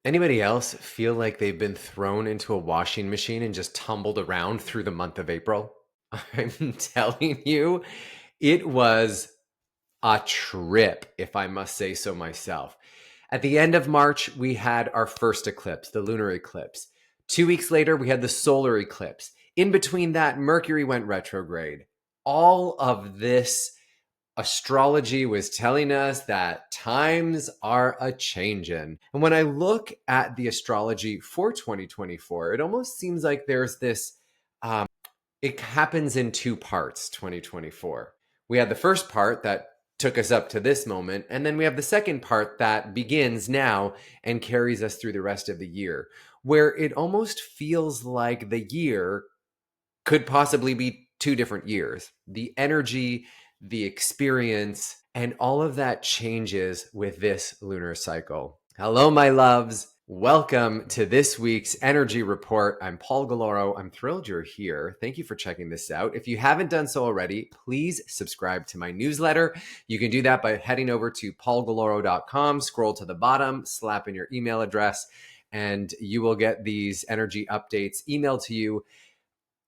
Anybody else feel like they've been thrown into a washing machine and just tumbled around through the month of April? I'm telling you, it was a trip, if I must say so myself. At the end of March, we had our first eclipse, the lunar eclipse. 2 weeks later, we had the solar eclipse. In between that, Mercury went retrograde. All of this astrology was telling us that times are a changin'. And when I look at the astrology for 2024, it almost seems like there's this, it happens in two parts, 2024. We had the first part that took us up to this moment, and then we have the second part that begins now and carries us through the rest of the year, where it almost feels like the year could possibly be two different years. The energy, the experience, and all of that changes with this lunar cycle. Hello, my loves. Welcome to this week's energy report. I'm Paul Galoro. I'm thrilled you're here. Thank you for checking this out. If you haven't done so already, please subscribe to my newsletter. You can do that by heading over to paulgaloro.com, scroll to the bottom, slap in your email address, and you will get these energy updates emailed to you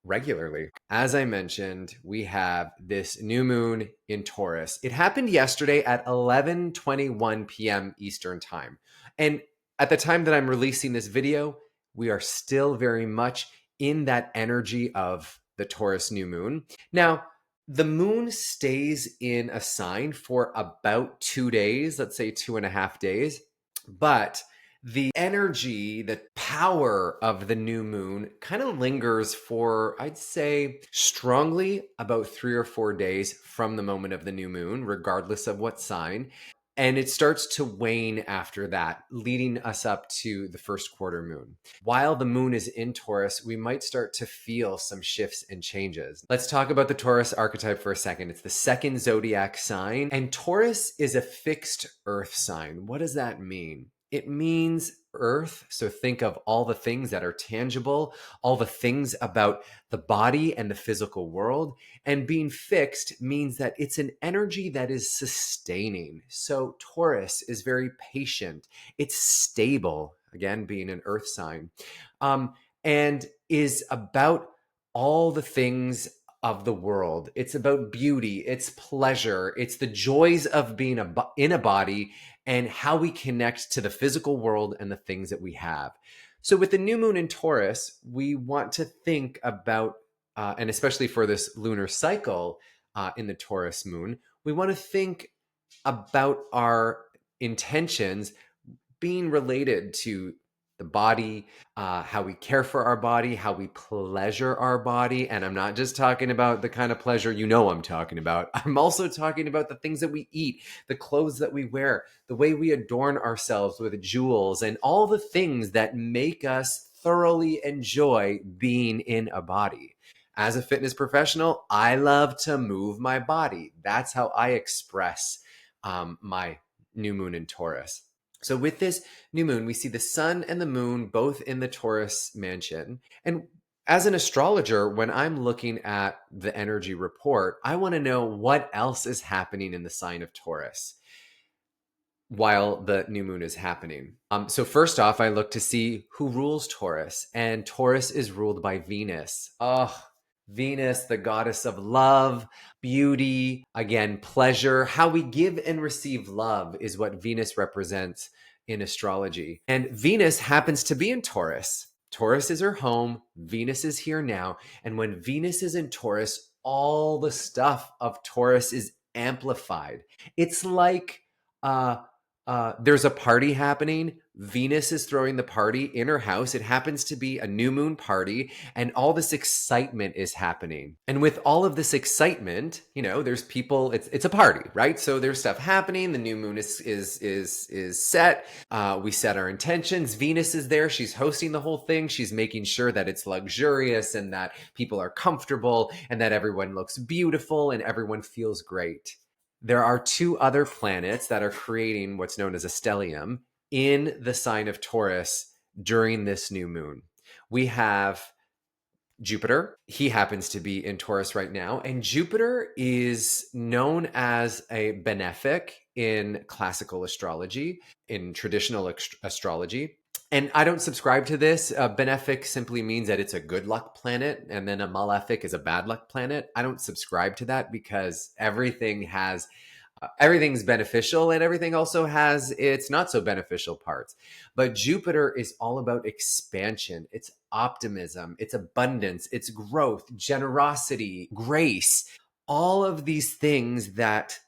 regularly. As I mentioned, we have this new moon in Taurus. It happened yesterday at 11:21 p.m. Eastern Time. And at the time that I'm releasing this video, we are still very much in that energy of the Taurus new moon. Now, the moon stays in a sign for about 2 days, let's say 2.5 days, but the energy, the power of the new moon kind of lingers for, I'd say, strongly about 3 or 4 days from the moment of the new moon, regardless of what sign. And it starts to wane after that, leading us up to the first quarter moon. While the moon is in Taurus, we might start to feel some shifts and changes. Let's talk about the Taurus archetype for a second. It's the second zodiac sign, and Taurus is a fixed earth sign. What does that mean? It means earth. So think of all the things that are tangible, all the things about the body and the physical world. And being fixed means that it's an energy that is sustaining. So Taurus is very patient. It's stable, again, being an earth sign, and is about all the things of the world. It's about beauty, it's pleasure, it's the joys of being in a body and how we connect to the physical world and the things that we have. So with the new moon in Taurus, we want to think about, and especially for this lunar cycle in the Taurus moon, we want to think about our intentions being related to the body, how we care for our body, how we pleasure our body. And I'm not just talking about the kind of pleasure you know I'm talking about. I'm also talking about the things that we eat, the clothes that we wear, the way we adorn ourselves with jewels, and all the things that make us thoroughly enjoy being in a body. As a fitness professional, I love to move my body. That's how I express my new moon in Taurus. So with this new moon, we see the sun and the moon both in the Taurus mansion. And as an astrologer, when I'm looking at the energy report, I want to know what else is happening in the sign of Taurus while the new moon is happening. So first off, I look to see who rules Taurus, and Taurus is ruled by Venus. Oh, Venus, the goddess of love, beauty, again, pleasure. How we give and receive love is what Venus represents in astrology. And Venus happens to be in Taurus. Taurus is her home. Venus is here now. And when Venus is in Taurus, all the stuff of Taurus is amplified. It's like there's a party happening. Venus is throwing the party in her house. It happens to be a new moon party, and all this excitement is happening. And with all of this excitement, there's people. It's a party, right? So there's stuff happening. The new moon is set. We set our intentions. Venus is there. She's hosting the whole thing. She's making sure that it's luxurious and that people are comfortable and that everyone looks beautiful and everyone feels great. There are two other planets that are creating what's known as a stellium in the sign of Taurus during this new moon. We have Jupiter. He happens to be in Taurus right now. And Jupiter is known as a benefic in classical astrology, in traditional astrology. And I don't subscribe to this. Benefic simply means that it's a good luck planet, and then a malefic is a bad luck planet. I don't subscribe to that because everything's beneficial, and everything also has its not so beneficial parts. But Jupiter is all about expansion, it's optimism, it's abundance, it's growth, generosity, grace, all of these things that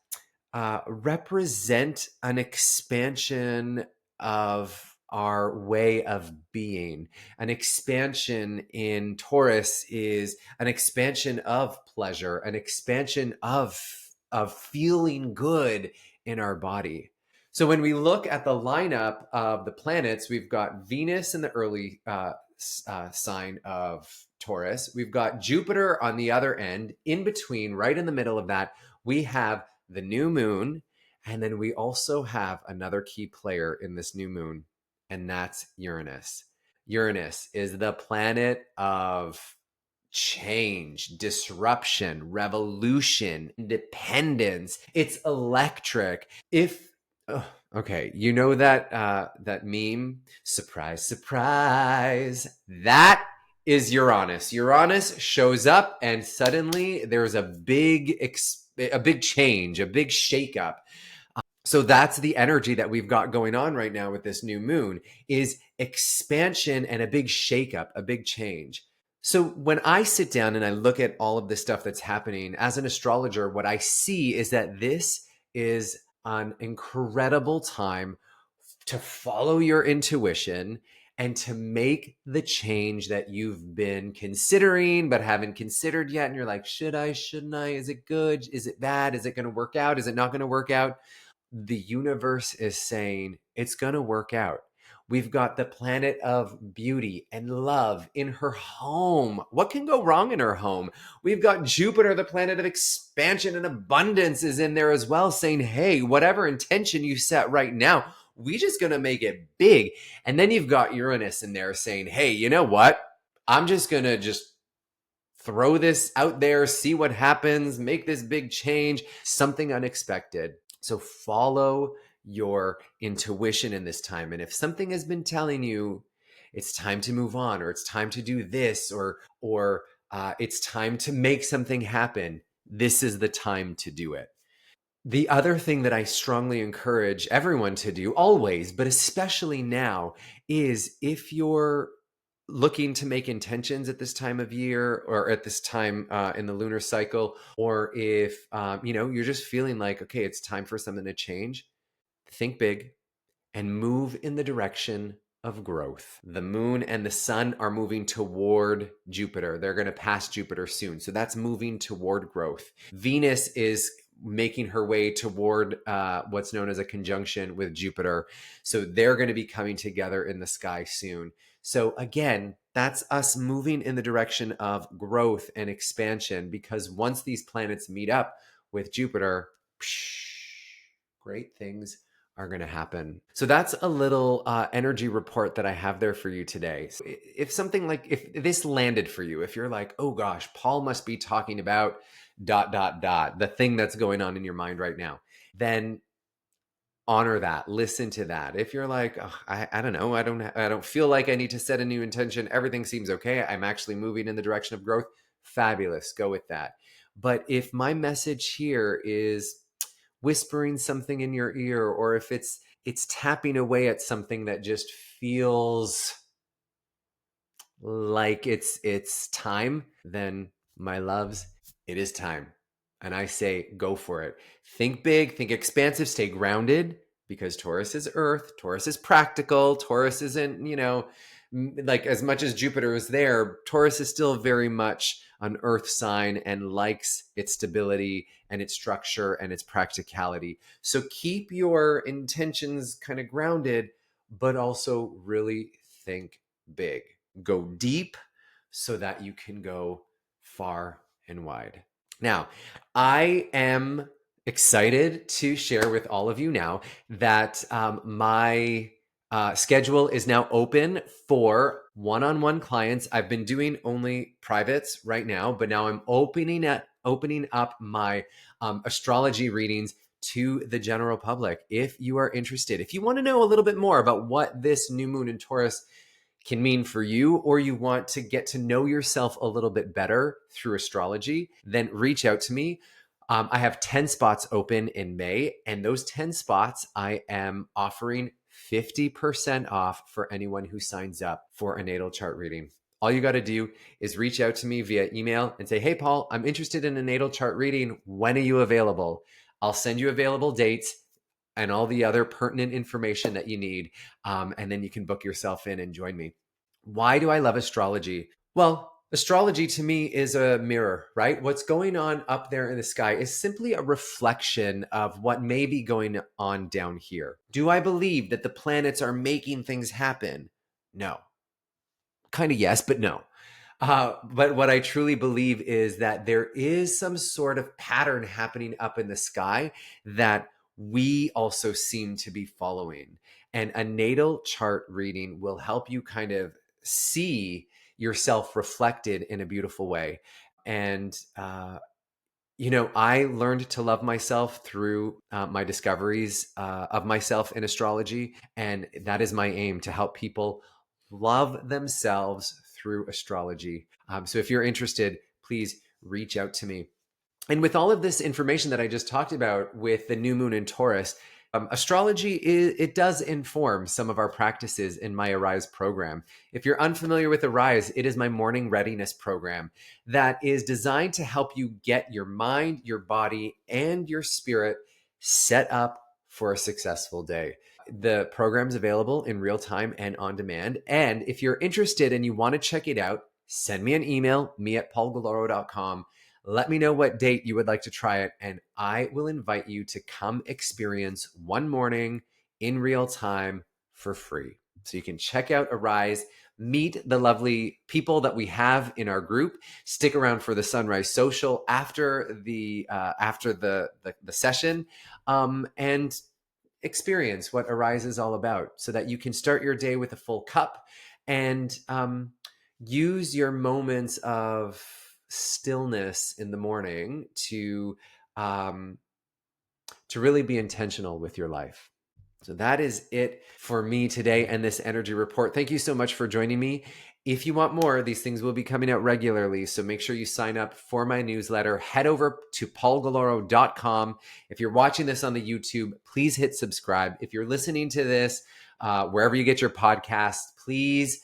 represent an expansion of our way of being. An expansion in Taurus is an expansion of pleasure, an expansion of feeling good in our body. So when we look at the lineup of the planets, we've got Venus in the early sign of Taurus. We've got Jupiter on the other end. In between, right in the middle of that, we have the new moon. And then we also have another key player in this new moon, and that's Uranus. Uranus is the planet of change, disruption, revolution, independence. It's electric. If okay, you know that meme, surprise, surprise. That is Uranus. Uranus shows up, and suddenly there's a big change, a big shakeup. So that's the energy that we've got going on right now with this new moon is expansion and a big shakeup, a big change. So when I sit down and I look at all of this stuff that's happening as an astrologer, what I see is that this is an incredible time to follow your intuition and to make the change that you've been considering but haven't considered yet. And you're like, should I, shouldn't I? Is it good? Is it bad? Is it going to work out? Is it not going to work out? The universe is saying it's going to work out. We've got the planet of beauty and love in her home. What can go wrong in her home? We've got Jupiter, the planet of expansion and abundance, is in there as well, saying, hey, whatever intention you set right now, we just going to make it big. And then you've got Uranus in there saying, hey, you know what? I'm just going to just throw this out there, see what happens, make this big change, something unexpected. So follow your intuition in this time. And if something has been telling you it's time to move on, or it's time to do this, or it's time to make something happen, this is the time to do it. The other thing that I strongly encourage everyone to do always, but especially now, is if you're looking to make intentions at this time of year or at this time in the lunar cycle, or if you're just feeling like, okay, it's time for something to change, think big and move in the direction of growth. The moon and the sun are moving toward Jupiter. They're going to pass Jupiter soon. So that's moving toward growth. Venus is making her way toward what's known as a conjunction with Jupiter. So they're going to be coming together in the sky soon. So again, that's us moving in the direction of growth and expansion, because once these planets meet up with Jupiter, great things are going to happen. So that's a little energy report that I have there for you today. So if this landed for you, if you're like, oh gosh, Paul must be talking about ... the thing that's going on in your mind right now, then honor that, listen to that. If you're like, oh, I don't know, I don't feel like I need to set a new intention, everything seems okay, I'm actually moving in the direction of growth, fabulous, go with that. But if my message here is whispering something in your ear, or if it's tapping away at something that just feels like it's time, then my loves, it is time. And I say, go for it. Think big, think expansive, stay grounded, because Taurus is earth, Taurus is practical, Taurus isn't, like, as much as Jupiter is there, Taurus is still very much an earth sign and likes its stability and its structure and its practicality. So keep your intentions kind of grounded, but also really think big. Go deep so that you can go far and wide. Now, I am excited to share with all of you now that my schedule is now open for one-on-one clients. I've been doing only privates right now, but now I'm opening up my astrology readings to the general public if you are interested. If you want to know a little bit more about what this new moon in Taurus can mean for you, or you want to get to know yourself a little bit better through astrology, then reach out to me. I have 10 spots open in May, and those 10 spots I am offering 50% off for anyone who signs up for a natal chart reading. All you got to do is reach out to me via email and say, hey, Paul, I'm interested in a natal chart reading. When are you available? I'll send you available dates and all the other pertinent information that you need. And then you can book yourself in and join me. Why do I love astrology? Well, astrology to me is a mirror, right? What's going on up there in the sky is simply a reflection of what may be going on down here. Do I believe that the planets are making things happen? No. Kind of yes, but no. But what I truly believe is that there is some sort of pattern happening up in the sky that we also seem to be following. And a natal chart reading will help you kind of see yourself reflected in a beautiful way. And, I learned to love myself through my discoveries of myself in astrology. And that is my aim, to help people love themselves through astrology. So if you're interested, please reach out to me. And with all of this information that I just talked about with the new moon in Taurus, astrology it does inform some of our practices in my Arise program. If you're unfamiliar with Arise, it is my morning readiness program that is designed to help you get your mind, your body, and your spirit set up for a successful day. The program's available in real time and on demand. And if you're interested and you want to check it out, send me an email, me@paulgaloro.com. Let me know what date you would like to try it, and I will invite you to come experience one morning in real time for free. So you can check out Arise, meet the lovely people that we have in our group, stick around for the sunrise social after the session, and experience what Arise is all about, so that you can start your day with a full cup and use your moments of stillness in the morning to really be intentional with your life. So that is it for me today and this energy report. Thank you so much for joining me. If you want more, these things will be coming out regularly. So make sure you sign up for my newsletter. Head over to paulgaloro.com. If you're watching this on the YouTube, please hit subscribe. If you're listening to this, wherever you get your podcasts, please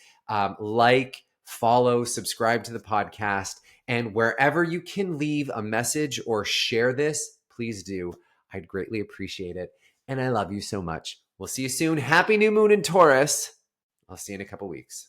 follow, subscribe to the podcast. And wherever you can leave a message or share this, please do. I'd greatly appreciate it. And I love you so much. We'll see you soon. Happy new moon in Taurus. I'll see you in a couple weeks.